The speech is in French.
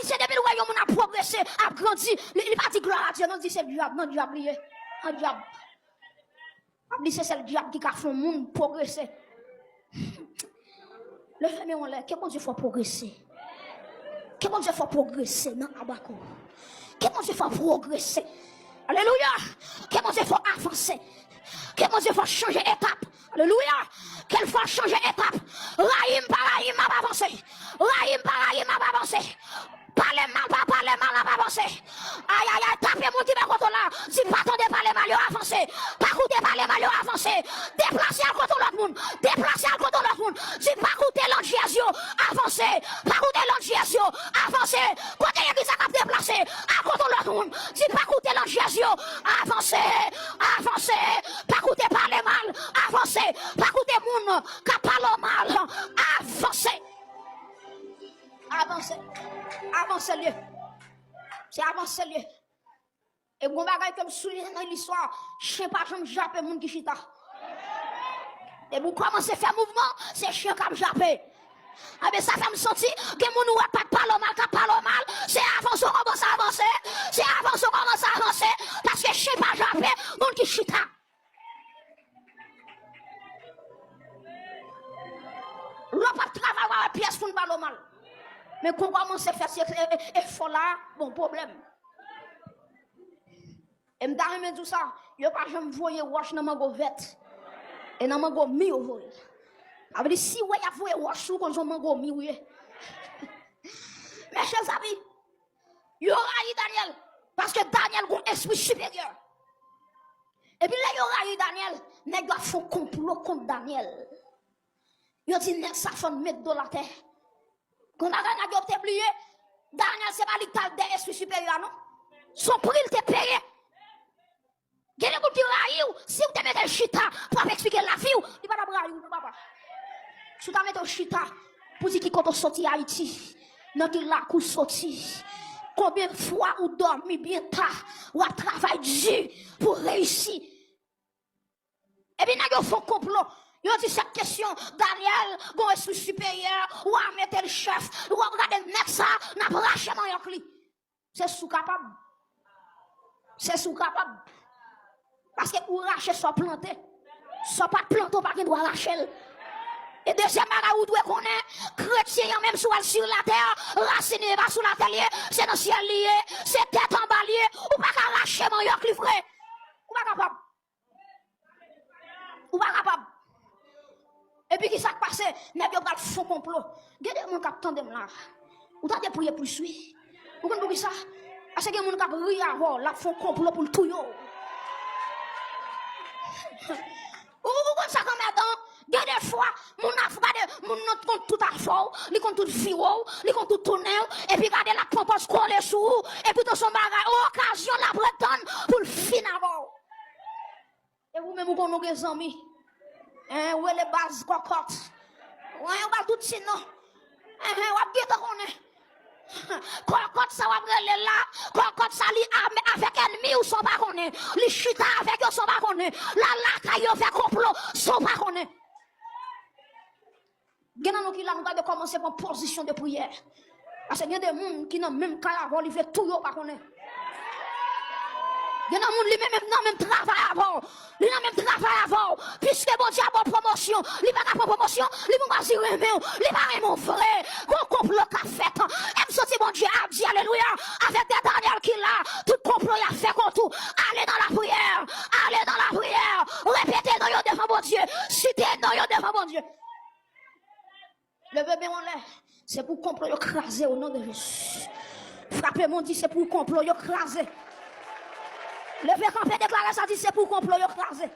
haïtien depuis le royaume on a progressé, a grandi, il pas dit gloire à Dieu, non dit c'est le diable, non diable lié. Un diable. A dit c'est le diable qui a fait le monde progresser. Le fait on l'a, comment Dieu faut progresser? Comment Dieu faut progresser dans Abako? Comment Dieu faut progresser? Alléluia! Comment Dieu faut avancer? Comment Dieu faut changer étape? Alléluia! Quelle fois changer étape? Raïm par Raïm a avancé. Raïm par Raïm a avancé. Parlez mal, pas avancer. Aïe, aïe, aïe, tapez mon petit contre là. Si pas attendez parler mal, avancez. Pas coûter parler mal, avancez. Déplacez à côté l'autre monde. Déplacez à côté l'autre monde. Si pas coûter l'autre Jésus, avancez. Pas coûter l'autre Jésus, avancez. Côté qui s'est déplacé à côté l'autre monde. Si pas coûter l'autre Jésus, avancez. Avancez. Pas coûter parler mal, avancez. Pas coûter monde qui parle mal, avancez. Avancez. Avancez lieu. C'est avancer lieu. Et bon bagay comme souligné dans l'histoire, chien pas jamais jappé moun qui chita. Et vous commencez à faire mouvement, c'est chien comme jappé. Ah ben ça fait me sentir que moun ou pas de parler mal, qui parle mal, c'est avancer, on commence à avancer, c'est avancer, on commence à avancer, parce que chien pas jappé, moun qui chita. L'on pas travailler à pièce pour ne parler mal. Mais quand on commence à faire ces efforts là, bon problème. Et je me dis ça, je ne vais pas jamais voir wash dans ma govette. Et dans ma go mi au vol. Avec si vous avez wash ou quand on mango mi oui. Mes chers amis, il y aura Daniel parce que Daniel a un esprit supérieur. Et puis là il y aura Daniel, nèg doit faire complot contre Daniel. Il dit nèg ça fait mettre dans la terre. Quand on a oublié, Daniel, c'est pas l'état des esprits supérieurs, non? Son prix, il te payé. Il y a des gens qui raillent, si vous te mettez un chita pour expliquer la vie, il va pas railler, papa. Si vous te mettez un chita pour dire qu'il compte sortir Haïti, non, qu'il l'a coup sorti. Combien de fois vous dormez bien tard, ou travaillez dur pour réussir? Et puis, nous avons fait un complot. Yo dit cette question, Daniel, go esprit supérieur, ou à mettre le chef, ou à regarder net ça, n'a pas lâché mon yokli. C'est sous capable. C'est sous capable. Parce que pour racher, soit planté. Soit pas planté, pas qu'il doit lâcher. Et deuxième bagage, vous devez connaître, chrétien, même sur la terre, racine pas sur la terre, c'est dans le ciel lié, c'est tête en bas lié, ou pas qu'à lâcher mon yokli, frère. Ou pas capable. Ou pas capable. Et puis, qui s'est passé? N'est-ce pas le faux complot? Regardez mon cap tandem là. Vous avez prié pour suivre. Vous comprenez ça? Parce que mon cap rit avant, la faux complot pour le tout. Vous comprenez ça comme maintenant? Des fois, mon notre compte tout à fond, les compte tout viro, les compte tout tourner, et puis regardez la pompe coller sous, et puis dans son bagage, occasion la bretonne pour le fin avant. Et vous-même, vous connaissez des amis. Où est les bases cocottes? Ouais, on va tout sinon. On va bien connaître. Cocotte, ça va brûler là. Cocotte, ça li avec ennemi ou son pas connaître. Les chita avec eux sont pas connaître. La caille fait complot, sont pas connaître. Nous qui là, nous avons commencé par position de prière. Parce qu'il y a des gens qui n'ont même qu'à avoir, ils veulent tout pas connaître. Il y a des gens qui même travail avant. Il y a même travail avant. Puisque bon Dieu a bonne promotion, il n'y a pas de promotion, il n'y a pas de reméo, il n'y a pas de mon vrai. Qu'on complot qu'a fait. Et sorti bon Dieu a dit alléluia. Avec des Daniel qui là, tout complot a fait comme tout. Allez dans la prière. Allez dans la prière. Répétez dans le devant bon Dieu. Citez dans le devant bon Dieu. Le bébé en l'air, c'est pour complot écraser au nom de Jésus. Frappez mon dit c'est pour complot écraser. Le fait qu'on fait déclarer ça dit c'est pour complot écraser.